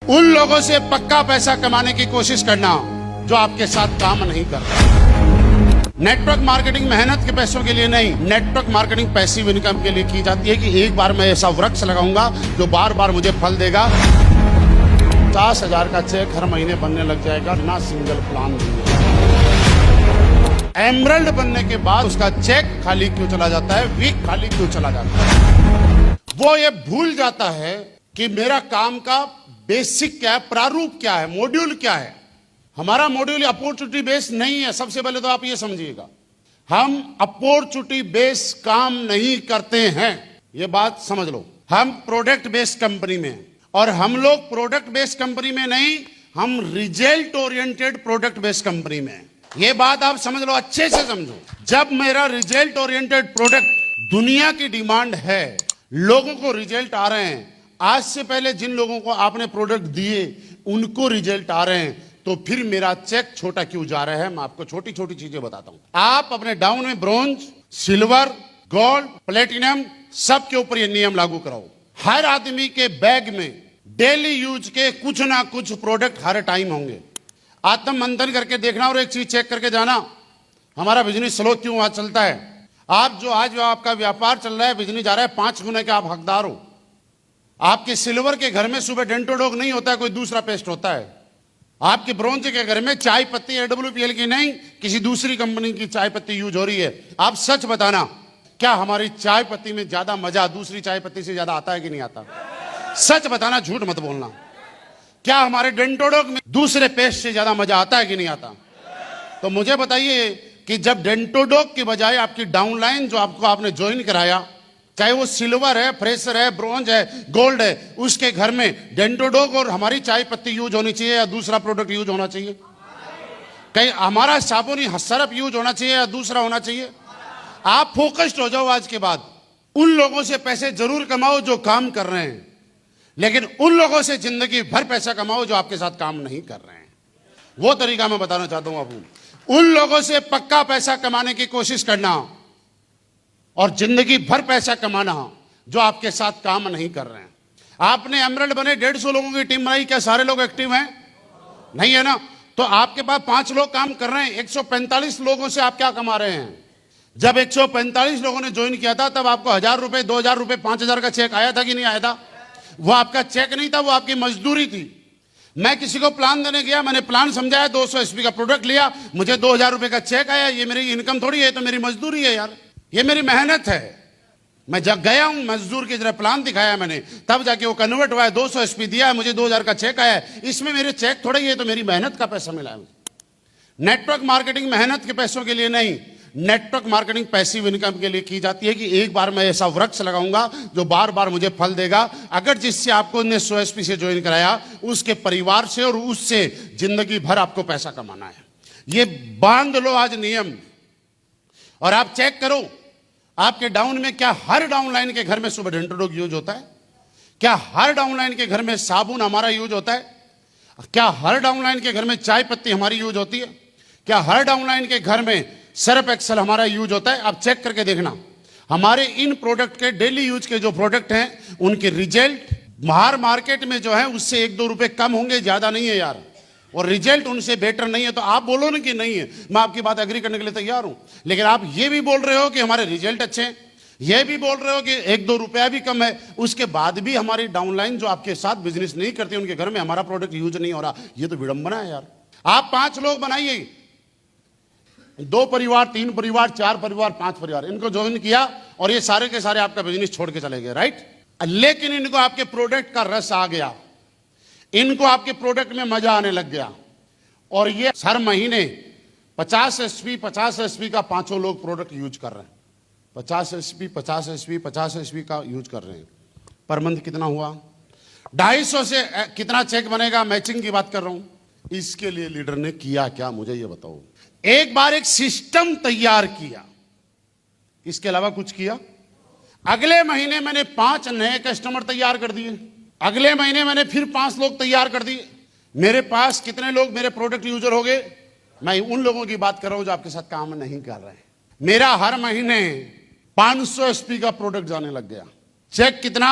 उन लोगों से पक्का पैसा कमाने की कोशिश करना जो आपके साथ काम नहीं कर रहे। नेटवर्क मार्केटिंग मेहनत के पैसों के लिए नहीं, नेटवर्क मार्केटिंग पैसिव इनकम के लिए की जाती है कि एक बार मैं ऐसा वृक्ष लगाऊंगा जो बार बार मुझे फल देगा। 50,000 का चेक हर महीने बनने लग जाएगा, ना सिंगल प्लान दिए। एमरल्ड बनने के बाद उसका चेक खाली क्यों चला जाता है, वीक खाली क्यों चला जाता है? वो ये भूल जाता है कि मेरा काम का बेसिक क्या है, प्रारूप क्या है, मॉड्यूल क्या है। हमारा मॉड्यूल अपॉर्चुनिटी बेस्ड नहीं है। सबसे पहले तो आप ये समझिएगा, हम अपॉर्चुनिटी बेस्ड काम नहीं करते हैं, ये बात समझ लो। हम प्रोडक्ट बेस्ड कंपनी में हैं, और हम लोग प्रोडक्ट बेस्ड कंपनी में नहीं, हम result oriented product based company में हैं। ये बात आप समझ लो, अच्छे से समझो। जब मेरा रिजल्ट ओरिएंटेड प्रोडक्ट, दुनिया की डिमांड है, लोगों को रिजल्ट आ रहे हैं, आज से पहले जिन लोगों को आपने प्रोडक्ट दिए उनको रिजल्ट आ रहे हैं, तो फिर मेरा चेक छोटा क्यों जा रहा है? मैं आपको छोटी छोटी चीजें बताता हूं। आप अपने डाउन में ब्रोंज, सिल्वर, गोल्ड, प्लेटिनम सब के ऊपर ये नियम लागू कराओ। हर आदमी के बैग में डेली यूज के कुछ ना कुछ प्रोडक्ट हर टाइम होंगे। आत्म मंथन करके देखना और एक चीज चेक करके जाना, हमारा बिजनेस स्लो क्यों आज चलता है। आप जो आज आपका व्यापार चल रहा है, बिजनेस जा रहा है, 5 गुने के आप हकदार हो। आपके सिल्वर के घर में सुबह डेंटोडॉग नहीं होता है, कोई दूसरा पेस्ट होता है। आपके ब्रोंज के घर में चाय पत्ती AWPL की नहीं, किसी दूसरी कंपनी की चाय पत्ती यूज हो रही है। आप सच बताना, क्या हमारी चाय पत्ती में ज्यादा मजा दूसरी चाय पत्ती से ज्यादा आता है कि नहीं आता? सच बताना, झूठ मत बोलना। क्या हमारे डेंटोडॉग में दूसरे पेस्ट से ज्यादा मजा आता है कि नहीं आता? तो मुझे बताइए कि जब डेंटोडॉग की बजाय आपकी डाउनलाइन जो आपने ज्वाइन कराया, चाहे वो सिल्वर है, फ्रेशर है, ब्रॉन्ज है, गोल्ड है, उसके घर में डेंटोडॉग और हमारी चाय पत्ती यूज होनी चाहिए या दूसरा प्रोडक्ट यूज होना चाहिए? कहीं हमारा साबुन सरफ यूज होना चाहिए या दूसरा होना चाहिए? आप फोकस्ड हो जाओ आज के बाद। उन लोगों से पैसे जरूर कमाओ जो काम कर रहे हैं, लेकिन उन लोगों से जिंदगी भर पैसा कमाओ जो आपके साथ काम नहीं कर रहे हैं। वो तरीका मैं बताना चाहता हूं आपको। उन लोगों से पक्का पैसा कमाने की कोशिश करना और जिंदगी भर पैसा कमाना जो आपके साथ काम नहीं कर रहे हैं। आपने एमरल्ड बने, 150 लोगों की टीम बनाई, क्या सारे लोग एक्टिव हैं? नहीं है ना? तो आपके पास 5 लोग काम कर रहे हैं, 145 लोगों से आप क्या कमा रहे हैं? जब 145 लोगों ने ज्वाइन किया था, तब आपको 1,000 रुपए, 2,000 रुपए, 5,000 का चेक आया था कि नहीं आया था? वो आपका चेक नहीं था, वो आपकी मजदूरी थी। मैं किसी को प्लान देने गया, मैंने प्लान समझाया, 200 SP का प्रोडक्ट लिया, मुझे 2,000 रुपए का चेक आया। ये मेरी इनकम थोड़ी है, तो मेरी मजदूरी है यार, ये मेरी मेहनत है। मैं जब गया हूं, मजदूर की तरह प्लान दिखाया मैंने, तब जाके वो कन्वर्ट हुआ है, 200 SP दिया है, मुझे 2,000 का चेक आया है। इसमें मेरे चेक थोड़ा ही है, तो मेरी मेहनत का पैसा मिला है। नेटवर्क मार्केटिंग मेहनत के पैसों के लिए नहीं, नेटवर्क मार्केटिंग पैसिव इनकम के लिए की जाती है कि एक बार मैं ऐसा वृक्ष लगाऊंगा जो बार बार मुझे फल देगा। अगर जिससे आपको 100 SP से ज्वाइन कराया, उसके परिवार से और उससे जिंदगी भर आपको पैसा कमाना है। ये बांध लो आज नियम, और आप चेक करो आपके डाउन में, क्या हर डाउनलाइन के घर में सुबह डेंटोडॉग यूज होता है? क्या हर डाउनलाइन के घर में साबुन हमारा यूज होता है? क्या हर डाउनलाइन के घर में चाय पत्ती हमारी यूज होती है? क्या हर डाउनलाइन के घर में सर्फ एक्सेल हमारा यूज होता है? आप चेक करके देखना, हमारे इन प्रोडक्ट के डेली यूज के जो प्रोडक्ट हैं, उनके रिजल्ट बाहर मार्केट में जो है उससे 1-2 रुपए कम होंगे, ज्यादा नहीं है यार। और रिजल्ट उनसे बेटर नहीं है, तो आप बोलो ना कि नहीं है, मैं आपकी बात एग्री करने के लिए तैयार हूं। लेकिन आप ये भी बोल रहे हो कि हमारे रिजल्ट अच्छे हैं, ये भी बोल रहे हो कि 1-2 रुपया भी कम है, उसके बाद भी हमारी डाउनलाइन जो आपके साथ बिजनेस नहीं करते, उनके घर में हमारा प्रोडक्ट यूज नहीं हो रहा। ये तो विडंबना है यार। आप 5 लोग बनाइए, 2 परिवार, 3 परिवार, 4 परिवार, 5 परिवार, इनको ज्वाइन किया और ये सारे के सारे आपका बिजनेस छोड़ के चले गए, राइट? लेकिन इनको आपके प्रोडक्ट का रस आ गया, इनको आपके प्रोडक्ट में मजा आने लग गया, और ये हर महीने 50 SP का 5 लोग प्रोडक्ट यूज कर रहे हैं। 50 SP का यूज कर रहे हैं। पर मंथ कितना हुआ? 250 से कितना चेक बनेगा? मैचिंग की बात कर रहा हूं। इसके लिए लीडर ने किया क्या, मुझे ये बताओ। एक बार एक सिस्टम तैयार किया, इसके अलावा कुछ किया? अगले महीने मैंने 5 नए कस्टमर तैयार कर दिए, अगले महीने मैंने फिर 5 लोग तैयार कर दिए। मेरे पास कितने लोग मेरे प्रोडक्ट यूजर हो गए? मैं उन लोगों की बात कर रहा हूं जो आपके साथ काम नहीं कर रहे हैं। मेरा हर महीने 500 SP का प्रोडक्ट जाने लग गया। चेक कितना?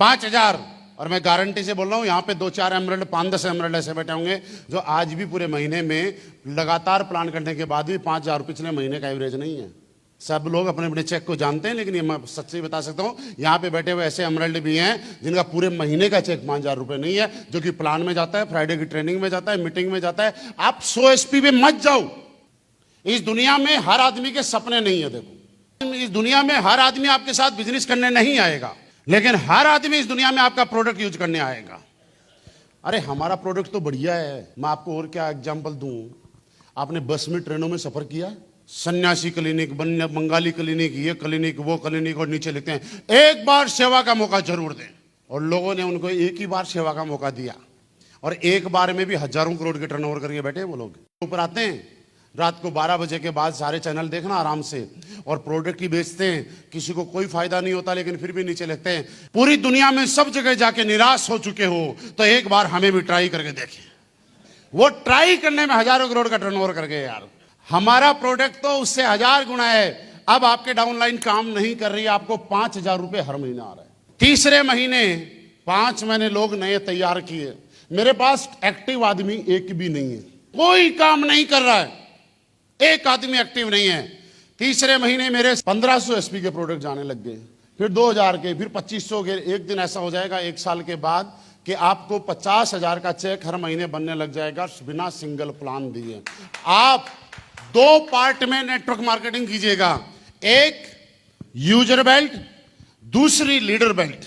5,000। और मैं गारंटी से बोल रहा हूं, यहां पे 2-4 एमरल्ड, 5-10 एमरल्ड ऐसे बैठे होंगे जो आज भी पूरे महीने में लगातार प्लान करने के बाद भी 5,000 पिछले महीने का एवरेज नहीं है। सब लोग अपने अपने चेक को जानते हैं, लेकिन ये मैं सच्ची बता सकता हूं, यहां पे बैठे हुए ऐसे एमरल्ड भी हैं जिनका पूरे महीने का चेक 5,000 रुपए नहीं है, जो कि प्लान में जाता है, फ्राइडे की ट्रेनिंग में जाता है, मीटिंग में जाता है। आप 100 एसपी पे मत जाओ। इस दुनिया में हर आदमी के सपने नहीं है। देखो, इस दुनिया में हर आदमी आपके साथ बिजनेस करने नहीं आएगा, लेकिन हर आदमी इस दुनिया में आपका प्रोडक्ट यूज करने आएगा। अरे हमारा प्रोडक्ट तो बढ़िया है, मैं आपको और क्या एग्जांपल दूं। आपने बस में, ट्रेनों में सफर किया? सन्यासी क्लिनिक, बंगाली क्लिनिक, ये क्लिनिक, वो क्लिनिक, और नीचे लिखते हैं एक बार सेवा का मौका जरूर दें। और लोगों ने उनको एक ही बार सेवा का मौका दिया, और एक बार में भी हजारों करोड़ के टर्नओवर करके बैठे वो लोग। ऊपर आते हैं, रात को 12 बजे के बाद सारे चैनल देखना आराम से, और प्रोडक्ट ही बेचते हैं। किसी को कोई फायदा नहीं होता, लेकिन फिर भी नीचे लिखते हैं पूरी दुनिया में सब जगह जाके निराश हो चुके हो तो एक बार हमें भी ट्राई करके देखें। वो ट्राई करने में हजारों करोड़ का टर्नओवर कर गए यार। हमारा प्रोडक्ट तो उससे 1000 गुना है। अब आपके डाउनलाइन काम नहीं कर रही, आपको 5,000 रुपए हर महीना आ रहा है। तीसरे महीने 5 महीने लोग नए तैयार किए। मेरे पास एक्टिव आदमी एक भी नहीं है, कोई काम नहीं कर रहा है, एक आदमी एक्टिव नहीं है। तीसरे महीने मेरे 1500 एसपी के प्रोडक्ट जाने लग गए, फिर 2000 के, फिर 2500 के। एक दिन ऐसा हो जाएगा 1 साल के बाद कि आपको 50,000 का चेक हर महीने बनने लग जाएगा बिना सिंगल प्लान दिए। आप 2 पार्ट में नेटवर्क मार्केटिंग कीजिएगा, एक यूजर बेल्ट, दूसरी लीडर बेल्ट।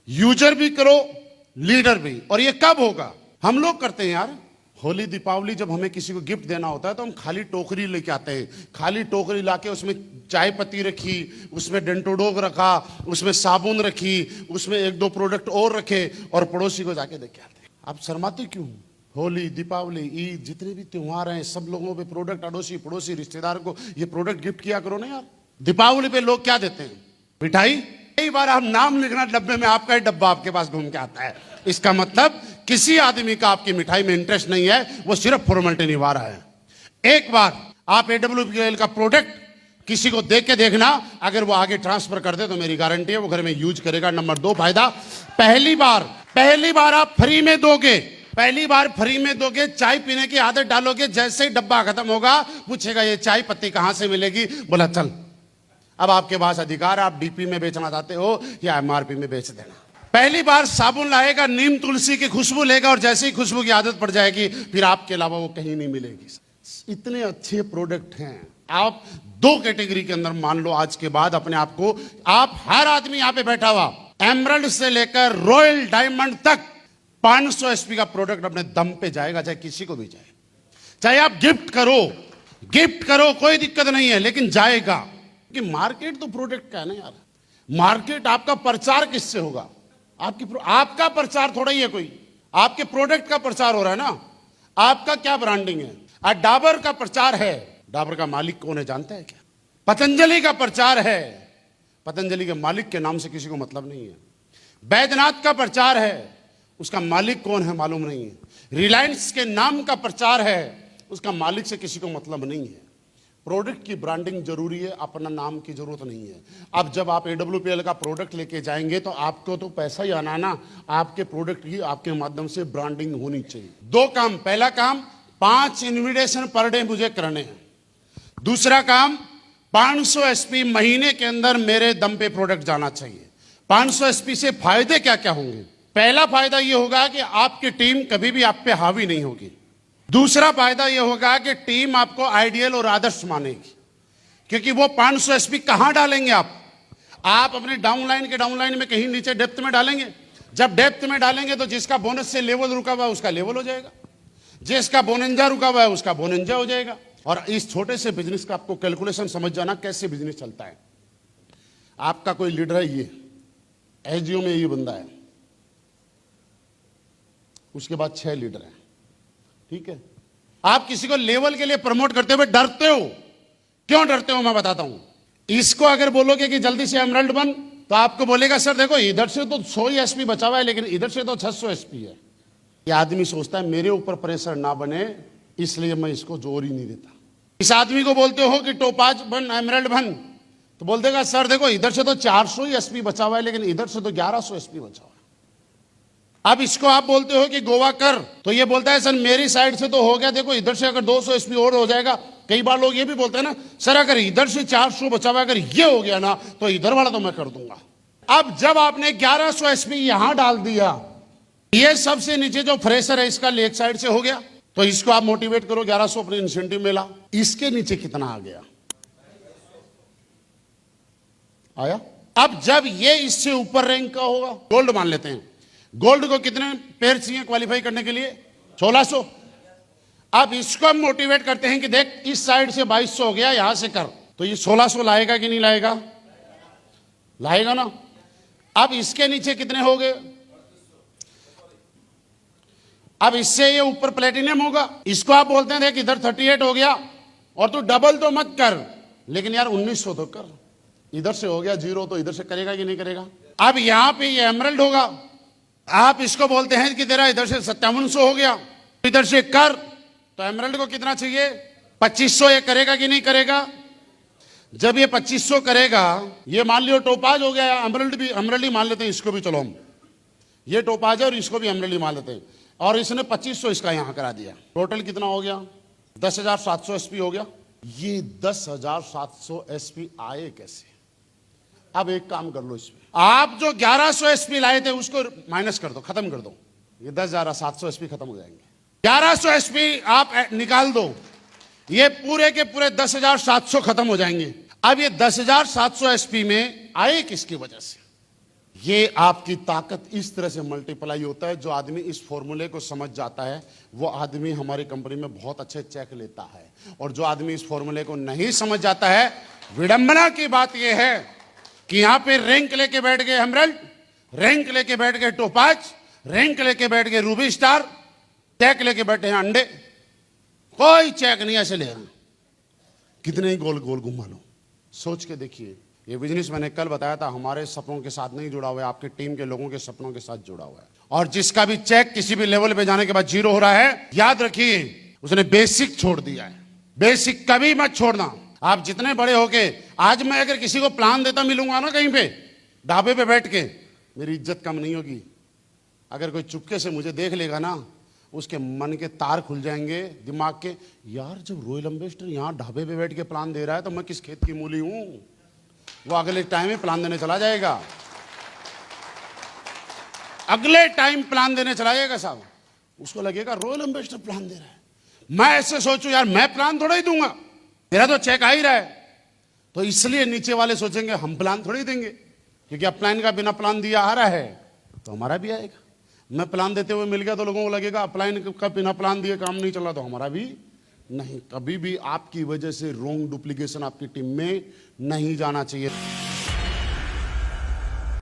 यूजर भी करो, लीडर भी। और ये कब होगा? हम लोग करते हैं यार। होली, दीपावली, जब हमें किसी को गिफ्ट देना होता है तो हम खाली टोकरी लेके आते हैं। खाली टोकरी लाके उसमें चाय पत्ती रखी, उसमें डेंटोडोग रखा, उसमें साबुन रखी, उसमें 1-2 प्रोडक्ट और रखे, और पड़ोसी को जाके देके आते हैं। आप शर्माते क्यों? होली, दीपावली, ईद, जितने भी त्योहार हैं, सब लोगों पे प्रोडक्ट, अड़ोसी पड़ोसी रिश्तेदार को ये प्रोडक्ट गिफ्ट किया करो ना यार। दीपावली पे लोग क्या देते हैं? मिठाई। कई बार आप नाम लिखना डब्बे में, आपका ही डब्बा आपके पास घूम के आता है। इसका मतलब किसी आदमी का आपकी मिठाई में इंटरेस्ट नहीं है, वो सिर्फ फॉर्मेलिटी निभा रहा है। एक बार आप AWPL का प्रोडक्ट किसी को देख के देखना, अगर वो आगे ट्रांसफर कर दे तो मेरी गारंटी है वो घर में यूज करेगा। नंबर 2 फायदा, पहली बार आप फ्री में दोगे, पहली बार फ्री में दोगे, चाय पीने की आदत डालोगे। जैसे ही डब्बा खत्म होगा पूछेगा ये चाय पत्ती कहां से मिलेगी, बोला चल अब आपके पास अधिकार, आप DP में बेचना चाहते हो या MRP में बेच देना। पहली बार साबुन लाएगा, नीम तुलसी की खुशबू लेगा, और जैसे ही खुशबू की आदत पड़ जाएगी फिर आपके अलावा वो कहीं नहीं मिलेगी। इतने अच्छे प्रोडक्ट हैं। आप 2 कैटेगरी के अंदर मान लो आज के बाद अपने आप को, आप हर आदमी यहां पे बैठा हुआ, एमरल्ड से लेकर रॉयल डायमंड तक 500 एसपी का प्रोडक्ट अपने दम पे जाएगा, चाहे किसी को भी जाए। चाहे आप गिफ्ट करो, कोई दिक्कत नहीं है, लेकिन जाएगा। कि मार्केट तो प्रोडक्ट का है ना यार। मार्केट आपका प्रचार किससे होगा? आपका प्रचार थोड़ा ही है, कोई आपके प्रोडक्ट का प्रचार हो रहा है ना। आपका क्या ब्रांडिंग है? डाबर का प्रचार है, डाबर का मालिक कौन है जानते हैं क्या? पतंजलि का प्रचार है, पतंजलि के मालिक के नाम से किसी को मतलब नहीं है। बैद्यनाथ का प्रचार है, उसका मालिक कौन है मालूम नहीं है। रिलायंस के नाम का प्रचार है, उसका मालिक से किसी को मतलब नहीं है। प्रोडक्ट की ब्रांडिंग जरूरी है, अपना नाम की जरूरत नहीं है। अब जब आप AWPL का प्रोडक्ट लेके जाएंगे तो आपको तो पैसा ही आना ना, आपके प्रोडक्ट की आपके माध्यम से ब्रांडिंग होनी चाहिए। 2 काम, पहला काम 5 इन्विटेशन पर डे मुझे करने हैं। दूसरा काम 500 एसपी महीने के अंदर मेरे दम पे प्रोडक्ट जाना चाहिए। 500 एसपी से फायदे क्या क्या होंगे? पहला फायदा यह होगा कि आपकी टीम कभी भी आप पे हावी नहीं होगी। दूसरा फायदा यह होगा कि टीम आपको आइडियल और आदर्श मानेगी, क्योंकि वो 500 एसपी कहां डालेंगे आप अपने डाउनलाइन में कहीं नीचे डेप्थ में डालेंगे। जब डेप्थ में डालेंगे तो जिसका बोनस से लेवल रुका हुआ है उसका लेवल हो जाएगा, जिसका बोनंजा रुका हुआ है उसका बोनंजा हो जाएगा। और इस छोटे से बिजनेस का आपको कैलकुलेशन समझ जाना कैसे बिजनेस चलता है। आपका कोई लीडर है, ये SGO में ये बंदा है, उसके बाद 6 लीडर हैं, ठीक है। आप किसी को लेवल के लिए प्रमोट करते हुए डरते हो। क्यों डरते हो मैं बताता हूं। इसको अगर बोलोगे कि जल्दी से एमरल्ड बन, तो आपको बोलेगा सर देखो इधर से तो 100 ही एसपी बचा हुआ है, लेकिन इधर से तो 600 एसपी है। ये आदमी सोचता है मेरे ऊपर प्रेशर ना बने, इसलिए मैं इसको जोर ही नहीं देता। इस आदमी को बोलते हो कि टोपाज बन, एमरल्ड बन, तो बोल देगा सर देखो इधर से तो 400 ही एसपी बचा हुआ है, लेकिन इधर से तो 1100 एसपी बचा हुआ है। अब इसको आप बोलते हो कि गोवा कर, तो ये बोलता है सर मेरी साइड से तो हो गया, देखो इधर से अगर 200 एसपी और हो जाएगा। कई बार लोग ये भी बोलते हैं ना सर अगर इधर से 400 बचा हुआ, अगर ये हो गया ना तो इधर वाला तो मैं कर दूंगा। अब जब आपने 1100 एसपी यहां डाल दिया, ये सबसे नीचे जो फ्रेशर है इसका लेग साइड से हो गया, तो इसको आप मोटिवेट करो 1100 अपने इंसेंटिव में ला। इसके नीचे कितना आ गया, आया। अब जब ये इससे ऊपर रैंक का होगा, गोल्ड मान लेते हैं, गोल्ड को कितने पेयर चाहिए क्वालिफाई करने के लिए, 1600। अब इसको हम मोटिवेट करते हैं कि देख इस साइड से 2200 हो गया, यहां से कर, तो ये 1600 लाएगा कि नहीं लाएगा, लाएगा ना। अब इसके नीचे कितने हो गए, अब इससे ये ऊपर प्लेटिनम होगा, इसको आप बोलते हैं देख इधर 38 हो गया, और तू डबल तो मत कर, लेकिन यार 1900 तो कर। इधर से हो गया 0, तो इधर से करेगा कि नहीं करेगा। अब यहां पे ये एमरल्ड होगा, आप इसको बोलते हैं कि तेरा इधर से 5700 हो गया, इधर से कर, तो एमरल्ड को कितना चाहिए, 2500। ये करेगा कि नहीं करेगा। जब ये 2500 करेगा, ये मान लियो टोपाज हो गया, एमरल्ड ही मान लेते हैं इसको भी, चलो हम ये टोपाज है और इसको भी एमरल्ड ही मान लेते हैं, और इसने 2500 इसका यहां करा दिया, टोटल कितना हो गया, 10,700 एसपी हो गया। ये 10,700 एसपी आए कैसे। अब एक काम कर लो, इसमें आप जो 1100 एसपी लाए थे उसको माइनस कर दो, खत्म कर दो, ये 10,700 एसपी खत्म हो जाएंगे। 1100 एसपी आप निकाल दो, ये पूरे के पूरे 10,700 खत्म हो जाएंगे। अब ये 10,700 एसपी में आए किसकी वजह से, ये आपकी ताकत इस तरह से मल्टीप्लाई होता है। जो आदमी इस फॉर्मूले को समझ जाता है वो आदमी हमारी कंपनी में बहुत अच्छे चेक लेता है, और जो आदमी इस फॉर्मूले को नहीं समझ जाता है, विडंबना की बात यह है कि यहां पे रैंक लेके बैठ गए एमरल्ड, रैंक लेके बैठ गए टोपाज, रैंक लेके बैठ गए रूबी स्टार, चेक लेके बैठे हैं अंडे, कोई चेक नहीं ऐसे ले रहा। कितने ही गोल गोल घुमा लो, सोच के देखिए। ये बिजनेस मैंने कल बताया था, हमारे सपनों के साथ नहीं जुड़ा हुआ है, आपके टीम के लोगों के सपनों के साथ जुड़ा हुआ है। और जिसका भी चेक किसी भी लेवल पे जाने के बाद 0 हो रहा है, याद रखिए उसने बेसिक छोड़ दिया है। बेसिक कभी मत छोड़ना। आप जितने बड़े होके, आज मैं अगर किसी को प्लान देता मिलूंगा ना कहीं पे ढाबे पे बैठ के, मेरी इज्जत कम नहीं होगी। अगर कोई चुपके से मुझे देख लेगा ना, उसके मन के तार खुल जाएंगे दिमाग के, यार जब रॉयल एम्बेसडर यहाँ ढाबे पे बैठ के प्लान दे रहा है तो मैं किस खेत की मूली हूं। वो अगले टाइम में प्लान देने चला जाएगा, अगले टाइम प्लान देने चला जाएगा साहब, उसको लगेगा रॉयल एम्बेसडर प्लान दे रहा है। मैं ऐसे सोचूं यार मैं प्लान थोड़ा ही दूंगा, मेरा तो चेक आ ही रहा है। तो इसलिए नीचे वाले सोचेंगे हम प्लान थोड़ी देंगे, क्योंकि अब प्लान का बिना प्लान दिया आ रहा है तो हमारा भी आएगा। मैं प्लान देते हुए मिल गया तो लोगों को लगेगा प्लान का बिना प्लान दिए काम नहीं चला, तो हमारा भी नहीं। कभी भी आपकी वजह से रोंग डुप्लीकेशन आपकी टीम में नहीं जाना चाहिए।